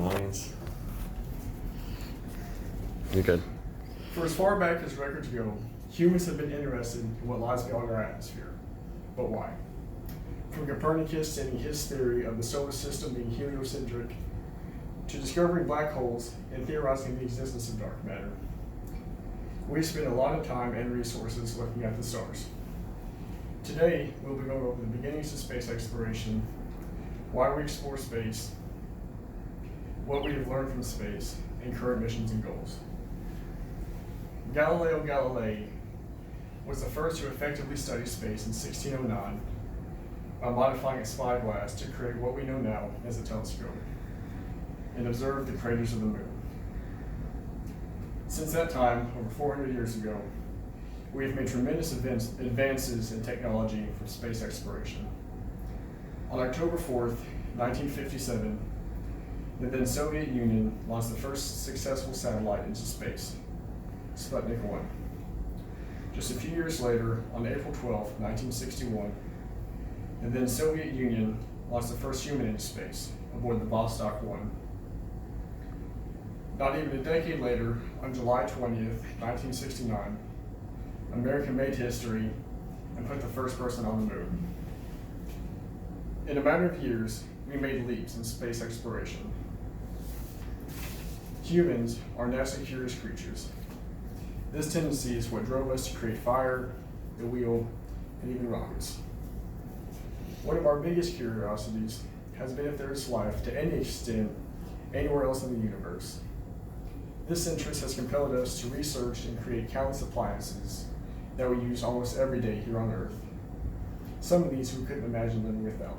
an audience. You're good. For as far back as records go, humans have been interested in what lies beyond our atmosphere. But why? From Copernicus stating his theory of the solar system being heliocentric, to discovering black holes and theorizing the existence of dark matter, we spend a lot of time and resources looking at the stars. Today, we'll be going over the beginnings of space exploration, why we explore space, what we have learned from space, and current missions and goals. Galileo Galilei was the first to effectively study space in 1609 by modifying a spyglass to create what we know now as a telescope and observe the craters of the moon. Since that time, over 400 years ago, we have made tremendous advances in technology for space exploration. On October 4th, 1957, the then Soviet Union launched the first successful satellite into space, Sputnik 1. Just a few years later, on April 12, 1961, the then Soviet Union launched the first human into space aboard the Vostok 1. Not even a decade later, on July 20th, 1969, America made history and put the first person on the moon. In a matter of years, we made leaps in space exploration. Humans are naturally curious creatures. This tendency is what drove us to create fire, the wheel, and even rockets. One of our biggest curiosities has been if there is life to any extent anywhere else in the universe. This interest has compelled us to research and create countless appliances that we use almost every day here on Earth. Some of these we couldn't imagine living without.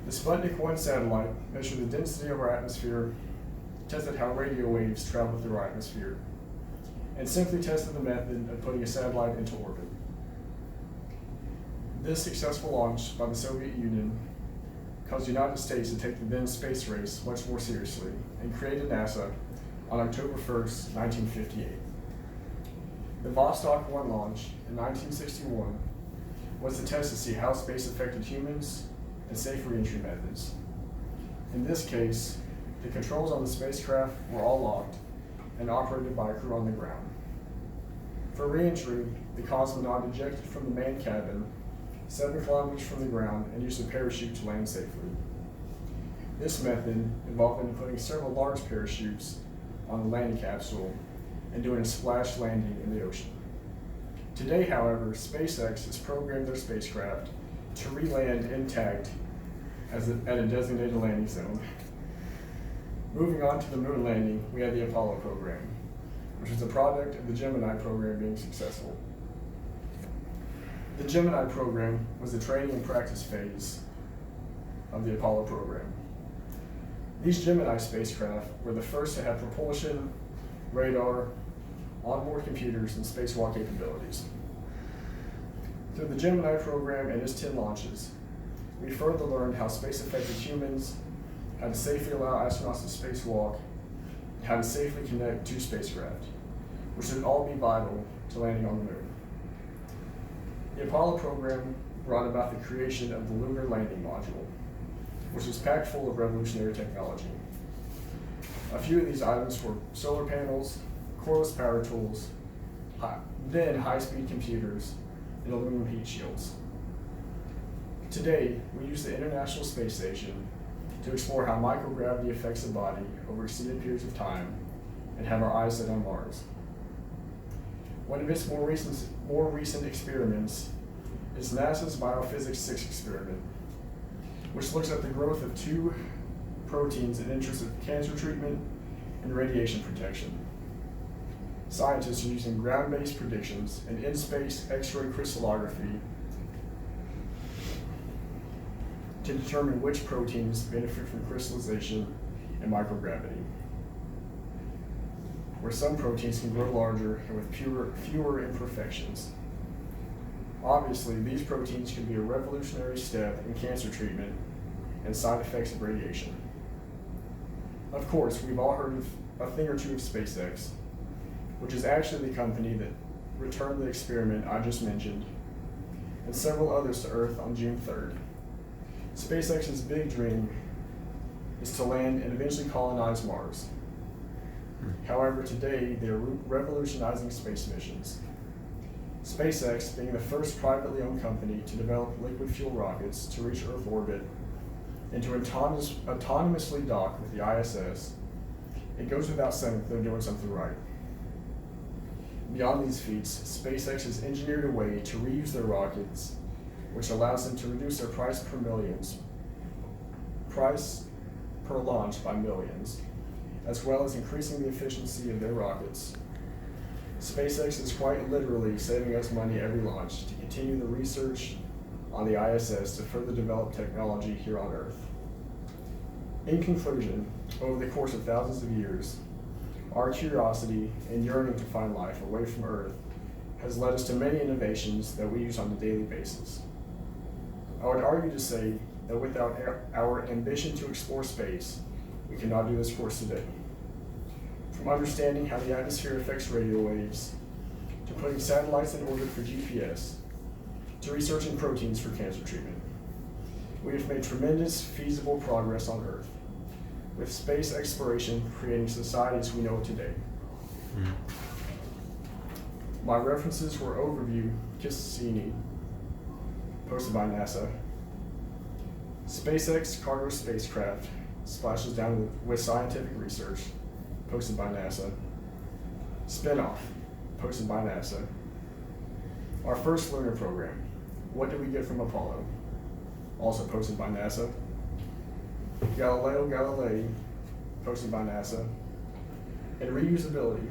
The Sputnik 1 satellite measured the density of our atmosphere, tested how radio waves travel through our atmosphere, and simply tested the method of putting a satellite into orbit. This successful launch by the Soviet Union caused the United States to take the then space race much more seriously and created NASA on October 1st, 1958. The Vostok 1 launch in 1961 was the test to see how space affected humans and safe re-entry methods. In this case, the controls on the spacecraft were all locked and operated by a crew on the ground. For re-entry, the cosmonaut ejected from the main cabin 7 kilometers from the ground and used a parachute to land safely. This method involved putting several large parachutes on the landing capsule and doing a splash landing in the ocean. Today, however, SpaceX has programmed their spacecraft to re-land intact at a designated landing zone. Moving on to the moon landing, we had the Apollo program, which was a product of the Gemini program being successful. The Gemini program was the training and practice phase of the Apollo program. These Gemini spacecraft were the first to have propulsion, radar, onboard computers, and spacewalk capabilities. Through the Gemini program and its 10 launches, we further learned how space affected humans, how to safely allow astronauts to spacewalk, and how to safely connect to spacecraft, which would all be vital to landing on the moon. The Apollo program brought about the creation of the Lunar Landing Module, which was packed full of revolutionary technology. A few of these items were solar panels, cordless power tools, then high-speed computers, and aluminum heat shields. Today, we use the International Space Station to explore how microgravity affects the body over extended periods of time and have our eyes set on Mars. One of its more recent experiments is NASA's Biophysics 6 experiment, which looks at the growth of 2 proteins in interest of cancer treatment and radiation protection. Scientists are using ground-based predictions and in-space X-ray crystallography to determine which proteins benefit from crystallization and microgravity, where some proteins can grow larger and with fewer imperfections. Obviously, these proteins can be a revolutionary step in cancer treatment and side effects of radiation. Of course, we've all heard of a thing or two of SpaceX, which is actually the company that returned the experiment I just mentioned, and several others to Earth on June 3rd. SpaceX's big dream is to land and eventually colonize Mars. However, today they are revolutionizing space missions. SpaceX being the first privately owned company to develop liquid fuel rockets to reach Earth orbit and to autonomously dock with the ISS, it goes without saying that they're doing something right. Beyond these feats, SpaceX has engineered a way to reuse their rockets, which allows them to reduce their price per launch by millions, as well as increasing the efficiency of their rockets. SpaceX is quite literally saving us money every launch to continue the research on the ISS to further develop technology here on Earth. In conclusion, over the course of thousands of years, our curiosity and yearning to find life away from Earth has led us to many innovations that we use on a daily basis. I would argue to say that without our ambition to explore space, we cannot do this course today. From understanding how the atmosphere affects radio waves, to putting satellites in orbit for GPS, to researching proteins for cancer treatment, we have made tremendous feasible progress on Earth, with space exploration creating societies we know today. My references were Overview Cassini, posted by NASA. SpaceX cargo spacecraft splashes down with scientific research, posted by NASA. Spinoff, posted by NASA. Our first lunar program, What Did We Get from Apollo? Also posted by NASA. Galileo Galilei, posted by NASA. And Reusability,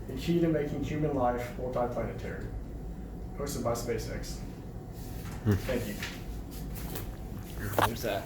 the key to making human life multiplanetary, posted by SpaceX. Thank you. There's that.